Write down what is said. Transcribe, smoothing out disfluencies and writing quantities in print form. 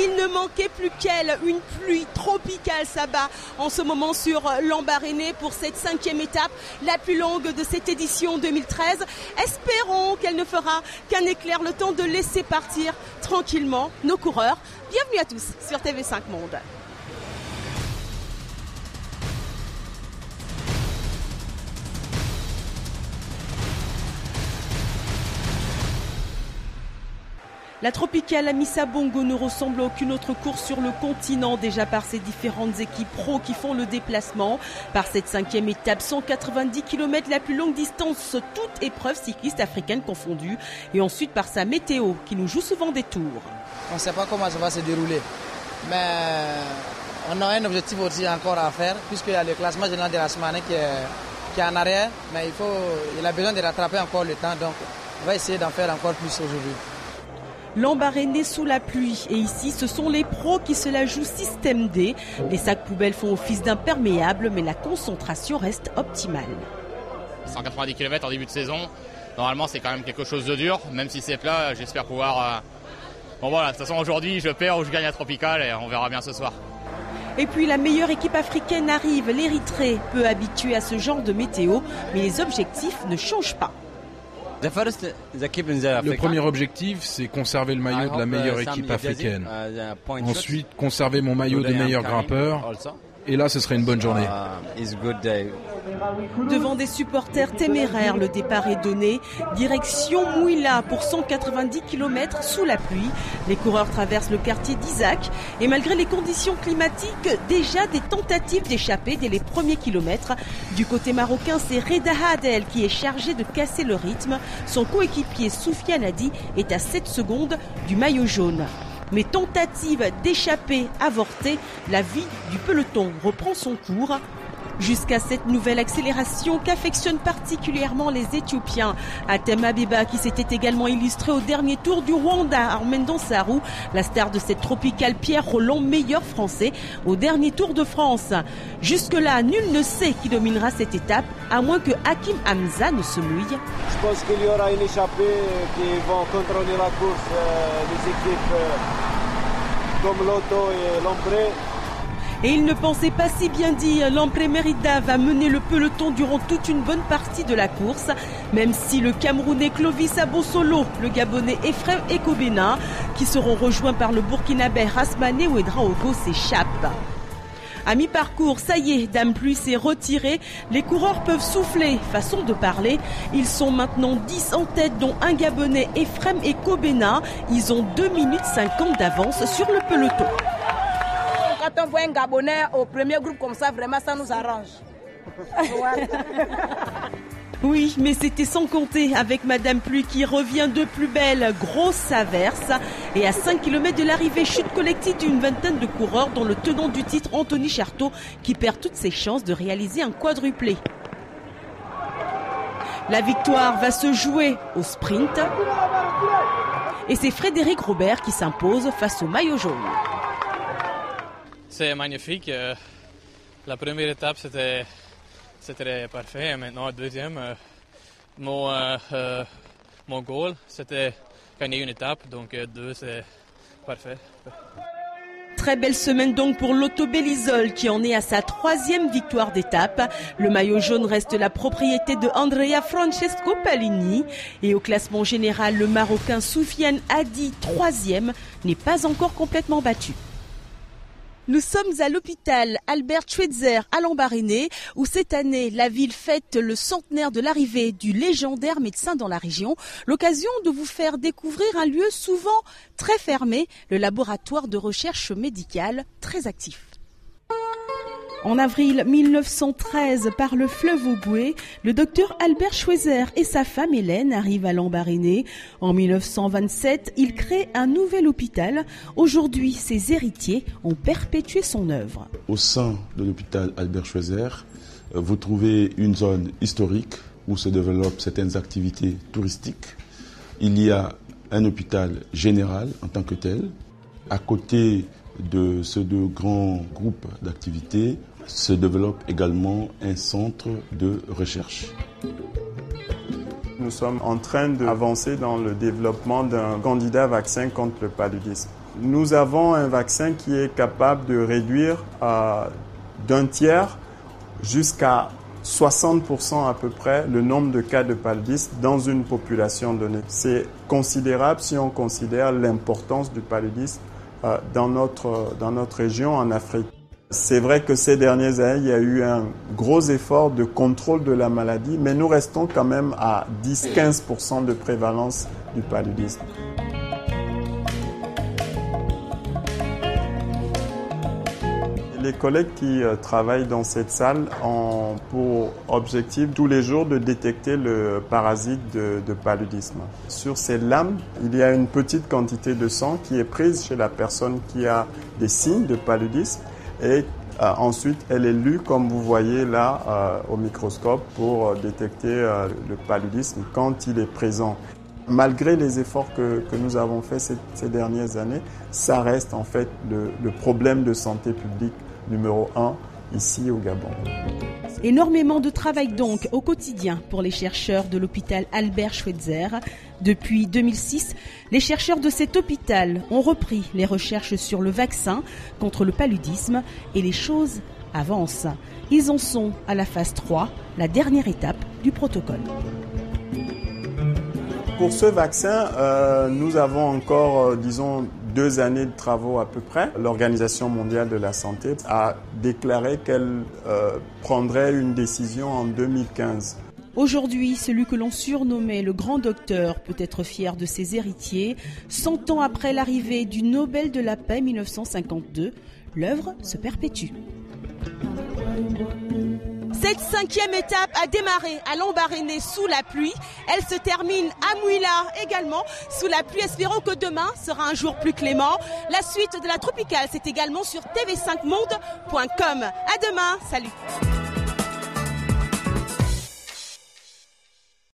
Il ne manquait plus qu'elle. Une pluie tropicale s'abat en ce moment sur Lambaréné pour cette 5e étape, la plus longue de cette édition 2013. Espérons qu'elle ne fera qu'un éclair, le temps de laisser partir tranquillement nos coureurs. Bienvenue à tous sur TV5 Monde. La Tropicale Amissa Bongo ne ressemble à aucune autre course sur le continent, déjà par ses différentes équipes pro qui font le déplacement. Par cette 5e étape, 190 km, la plus longue distance, toute épreuve cycliste africaine confondue. Et ensuite par sa météo qui nous joue souvent des tours. On ne sait pas comment ça va se dérouler, mais on a un objectif aussi encore à faire, puisqu'il y a le classement général de la semaine qui est en arrière, mais il a besoin de rattraper encore le temps, donc on va essayer d'en faire encore plus aujourd'hui. Lambaréné sous la pluie. Et ici, ce sont les pros qui se la jouent système D. Les sacs poubelles font office d'imperméable, mais la concentration reste optimale. 190 km en début de saison, normalement c'est quand même quelque chose de dur. Même si c'est plat, j'espère pouvoir... Bon voilà, de toute façon aujourd'hui je perds ou je gagne à Tropicale et on verra bien ce soir. Et puis la meilleure équipe africaine arrive, l'Érythrée, peu habituée à ce genre de météo, mais les objectifs ne changent pas. Le premier objectif, c'est conserver le maillot de la meilleure équipe africaine. Ensuite, conserver mon maillot de meilleur grimpeur. Et là, ce serait une bonne journée. Devant des supporters téméraires, le départ est donné. Direction Mouila pour 190 km sous la pluie. Les coureurs traversent le quartier d'Isaac. Et malgré les conditions climatiques, déjà des tentatives d'échapper dès les premiers kilomètres. Du côté marocain, c'est Reda Hadel qui est chargé de casser le rythme. Son coéquipier Soufiane Hadi est à 7 secondes du maillot jaune. Mais tentative d'échapper avortée, la vie du peloton reprend son cours. Jusqu'à cette nouvelle accélération qu'affectionnent particulièrement les Éthiopiens. Atem Abeba qui s'était également illustré au dernier tour du Rwanda, Armen Dansaru, la star de cette tropicale Pierre Rolland, meilleur français au dernier Tour de France. Jusque-là, nul ne sait qui dominera cette étape, à moins que Hakim Hamza ne se mouille. Je pense qu'il y aura une échappée qui vont contrôler la course, les équipes comme Lotto et Lamprey. Et il ne pensait pas si bien dire, Lamprey Merida va mener le peloton durant toute une bonne partie de la course, même si le Camerounais Clovis Abosolo, le Gabonais Ephraim Ekobena, qui seront rejoints par le Burkinabé Rasmane Ouedraogo s'échappent. À mi-parcours, ça y est, Dame Pluie s'est retirée. Les coureurs peuvent souffler, façon de parler. Ils sont maintenant 10 en tête, dont un Gabonais, Ephraim Ekobena. Ils ont 2 minutes 50 d'avance sur le peloton. Quand on voit un Gabonais au premier groupe comme ça, vraiment ça nous arrange. Oui, mais c'était sans compter avec Madame Pluie qui revient de plus belle, grosse averse. Et à 5 km de l'arrivée, chute collective d'une vingtaine de coureurs, dont le tenant du titre Anthony Charteau qui perd toutes ses chances de réaliser un quadruplé. La victoire va se jouer au sprint. Et c'est Frédéric Robert qui s'impose face au maillot jaune. C'est magnifique. La première étape, c'était parfait. Et maintenant, la deuxième, mon goal, c'était gagner une étape. Donc, 2, c'est parfait. Très belle semaine donc pour Lotto Belisol qui en est à sa 3e victoire d'étape. Le maillot jaune reste la propriété de Andrea Francesco Palini. Et au classement général, le Marocain Soufiane Hadi, 3e, n'est pas encore complètement battu. Nous sommes à l'hôpital Albert Schweitzer à Lambaréné, où cette année, la ville fête le centenaire de l'arrivée du légendaire médecin dans la région. L'occasion de vous faire découvrir un lieu souvent très fermé, le laboratoire de recherche médicale, très actif. En avril 1913, par le fleuve Ogooué, le docteur Albert Schweitzer et sa femme Hélène arrivent à Lambaréné. En 1927, il crée un nouvel hôpital. Aujourd'hui, ses héritiers ont perpétué son œuvre. Au sein de l'hôpital Albert Schweitzer, vous trouvez une zone historique où se développent certaines activités touristiques. Il y a un hôpital général en tant que tel. À côté de ces deux grands groupes d'activités, se développe également un centre de recherche. Nous sommes en train d'avancer dans le développement d'un candidat vaccin contre le paludisme. Nous avons un vaccin qui est capable de réduire d'un tiers jusqu'à 60% à peu près le nombre de cas de paludisme dans une population donnée. C'est considérable si on considère l'importance du paludisme dans notre région en Afrique. C'est vrai que ces dernières années, il y a eu un gros effort de contrôle de la maladie, mais nous restons quand même à 10-15% de prévalence du paludisme. Les collègues qui travaillent dans cette salle ont pour objectif tous les jours de détecter le parasite de paludisme. Sur ces lames, il y a une petite quantité de sang qui est prise chez la personne qui a des signes de paludisme et ensuite elle est lue comme vous voyez là au microscope pour détecter le paludisme quand il est présent. Malgré les efforts que nous avons faits ces dernières années, ça reste en fait le problème de santé publique numéro 1 ici au Gabon. Énormément de travail donc au quotidien pour les chercheurs de l'hôpital Albert Schweitzer. Depuis 2006, les chercheurs de cet hôpital ont repris les recherches sur le vaccin contre le paludisme et les choses avancent. Ils en sont à la phase 3, la dernière étape du protocole. Pour ce vaccin, nous avons encore, 2 années de travaux à peu près. L'Organisation mondiale de la santé a déclaré qu'elle prendrait une décision en 2015. Aujourd'hui, celui que l'on surnommait le grand docteur peut être fier de ses héritiers. 100 ans après l'arrivée du Nobel de la paix 1952, l'œuvre se perpétue. Cette 5e étape a démarré à Lambaréné sous la pluie. Elle se termine à Mouila également sous la pluie. Espérons que demain sera un jour plus clément. La suite de la tropicale, c'est également sur tv5monde.com. À demain, salut.